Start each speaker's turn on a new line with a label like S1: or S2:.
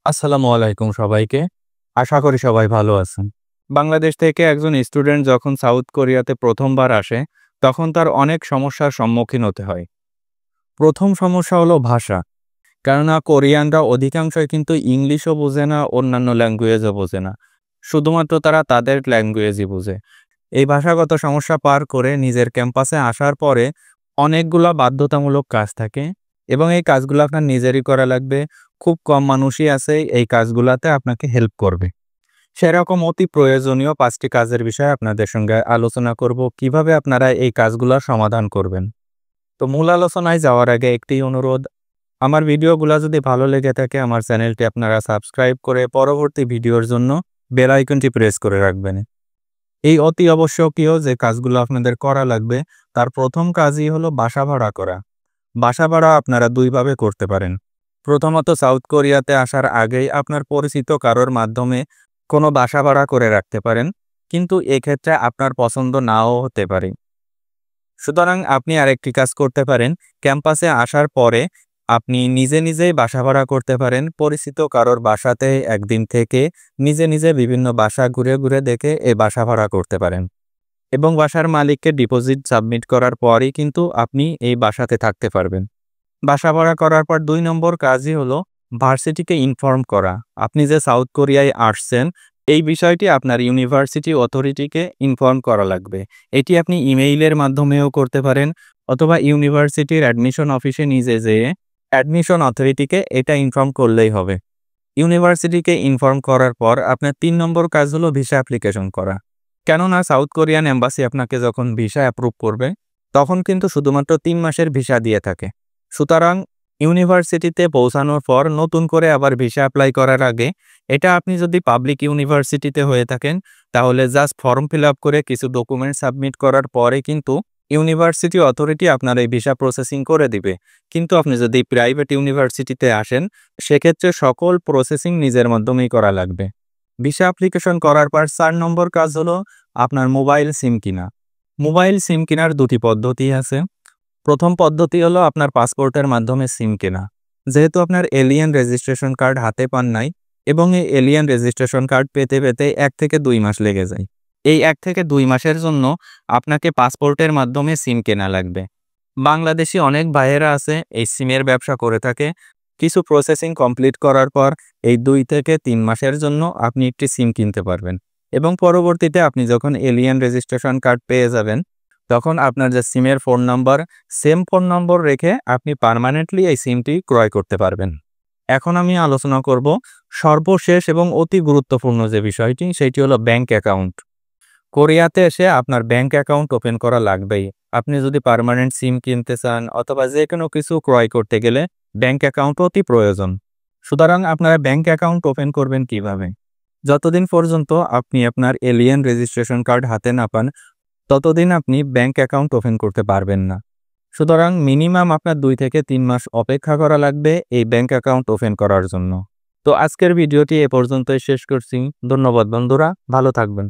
S1: আসসালামু আলাইকুম সবাইকে। আশা করি সবাই ভালো আছেন। বাংলাদেশ থেকে একজন স্টুডেন্ট যখন সাউথ কোরিয়াতে ১ম বার আসে, তখন তার অনেক সমস্যার সম্মুখীন হতে হয়। ১ম সমস্যা হলো ভাষা। কেননা কোরিয়ানরা অধিকাংশই কিন্তু ইংলিশও বোঝে না, অন্যান্য ল্যাঙ্গুয়েজও বোঝে না। শুধুমাত্র তারা তাদের ল্যাঙ্গুয়েজই বোঝে। এই ভাষাগত সমস্যা পার করে নিজের ক্যাম্পাসে আসার পরে অনেকগুলা বাধ্যতামূলক কাজ থাকে এবং এই কাজগুলো আপনার নিজেরই করা লাগবে। খুব কম মানুষই আছে এই কাজগুলাতে আপনাকে হেল্প করবে। সেরকম অতি প্রয়োজনীয় ৫ টি কাজের বিষয়ে আপনাদের সঙ্গে আলোচনা করব, কিভাবে আপনারা এই কাজগুলার সমাধান করবেন। তো মূল আলোচনায় যাওয়ার আগে একটি অনুরোধ, আমার ভিডিওগুলা যদি ভালো লেগে থাকে আমার চ্যানেলটি আপনারা সাবস্ক্রাইব করে পরবর্তী ভিডিওর জন্য বেল আইকনটি প্রেস করে রাখবেন। এই অতি আবশ্যকীয় যে কাজগুলো আপনাদের করা লাগবে, তার ১ম কাজই হলো বাসা ভাড়া করা। বাসা ভাড়া আপনারা ২ ভাবে করতে পারেন। প্রথমত সাউথ কোরিয়াতে আসার আগেই আপনার পরিচিত কারোর মাধ্যমে কোনো বাসা ভাড়া করে রাখতে পারেন, কিন্তু এক্ষেত্রে আপনার পছন্দ নাও হতে পারে। সুতরাং আপনি আরেকটি কাজ করতে পারেন, ক্যাম্পাসে আসার পরে আপনি নিজেই বাসা ভাড়া করতে পারেন। পরিচিত কারোর বাসাতে একদিন থেকে নিজে বিভিন্ন বাসা ঘুরে দেখে এই বাসা ভাড়া করতে পারেন এবং বাসার মালিককে ডিপোজিট সাবমিট করার পরই কিন্তু আপনি এই বাসাতে থাকতে পারবেন। বাসা ভাড়া করার পর ২ নম্বর কাজই হলো ভার্সিটিকে ইনফর্ম করা। আপনি যে সাউথ কোরিয়ায় আসছেন, এই বিষয়টি আপনার ইউনিভার্সিটি অথরিটিকে ইনফর্ম করা লাগবে। এটি আপনি ইমেইলের মাধ্যমেও করতে পারেন অথবা ইউনিভার্সিটির অ্যাডমিশন অফিসে নিজে যেয়ে অ্যাডমিশন অথরিটিকে এটা ইনফর্ম করলেই হবে। ইউনিভার্সিটিকে ইনফর্ম করার পর আপনার ৩ নম্বর কাজ হলো ভিসা অ্যাপ্লিকেশন করা। কেননা সাউথ কোরিয়ান এম্বাসি আপনাকে যখন ভিসা অ্যাপ্রুভ করবে, তখন কিন্তু শুধুমাত্র ৩ মাসের ভিসা দিয়ে থাকে। সুতরাং ইউনিভার্সিটিতে পৌঁছানোর পর নতুন করে আবার ভিসা অ্যাপ্লাই করার আগে, এটা আপনি যদি পাবলিক ইউনিভার্সিটিতে হয়ে থাকেন, তাহলে জাস্ট ফর্ম ফিল আপ করে কিছু ডকুমেন্ট সাবমিট করার পরে কিন্তু ইউনিভার্সিটি অথরিটি আপনার এই ভিসা প্রসেসিং করে দিবে। কিন্তু আপনি যদি প্রাইভেট ইউনিভার্সিটিতে আসেন, সেক্ষেত্রে সকল প্রসেসিং নিজের মাধ্যমেই করা লাগবে। ভিসা অ্যাপ্লিকেশন করার পর ৪ নম্বর কাজ হলো আপনার মোবাইল সিম কিনা। মোবাইল সিম কেনার ২টি পদ্ধতি আছে। ১ম পদ্ধতি হলো আপনার পাসপোর্টের মাধ্যমে সিম কেনা। যেহেতু আপনার এলিয়েন রেজিস্ট্রেশন কার্ড হাতে পান নাই এবং এই এলিয়েন রেজিস্ট্রেশন কার্ড পেতে ১ থেকে ২ মাস লেগে যায়। এই ১ থেকে ২ মাসের জন্য আপনাকে পাসপোর্টের মাধ্যমে সিম কেনা লাগবে। বাংলাদেশী অনেক ভাইয়েরা আছে এই সিমের ব্যবসা করে থাকে। কিছু প্রসেসিং কমপ্লিট করার পর এই ২ থেকে ৩ মাসের জন্য আপনি একটি সিম কিনতে পারবেন এবং পরবর্তীতে আপনি যখন এলিয়েন রেজিস্ট্রেশন কার্ড পেয়ে যাবেন, তখন আপনার যে সিমের ফোন নম্বর, সেম ফোন নম্বর রেখে আপনি পার্মানেন্টলি এই সিমটি ক্রয় করতে পারবেন। এখন আমি আলোচনা করব সর্বশেষ এবং অতি গুরুত্বপূর্ণ যে বিষয়টি, সেটি হলো ব্যাংক অ্যাকাউন্ট। কোরিয়াতে এসে আপনার ব্যাংক অ্যাকাউন্ট ওপেন করা লাগবেই। আপনি যদি পার্মানেন্ট সিম কিনতে চান অথবা যে কোনো কিছু ক্রয় করতে গেলে ব্যাংক অ্যাকাউন্ট অতি প্রয়োজন। সুতরাং আপনারা ব্যাংক অ্যাকাউন্ট ওপেন করবেন কিভাবে? যতদিন পর্যন্ত আপনি আপনার এলিয়েন রেজিস্ট্রেশন কার্ড হাতে না পান, ততদিন আপনি ব্যাংক অ্যাকাউন্ট ওপেন করতে পারবেন না। সুতরাং মিনিমাম আপনার ২ থেকে ৩ মাস অপেক্ষা করা লাগবে এই ব্যাংক অ্যাকাউন্ট ওপেন করার জন্য। তো আজকের ভিডিওটি এ পর্যন্তই শেষ করছি। ধন্যবাদ বন্ধুরা, ভালো থাকবেন।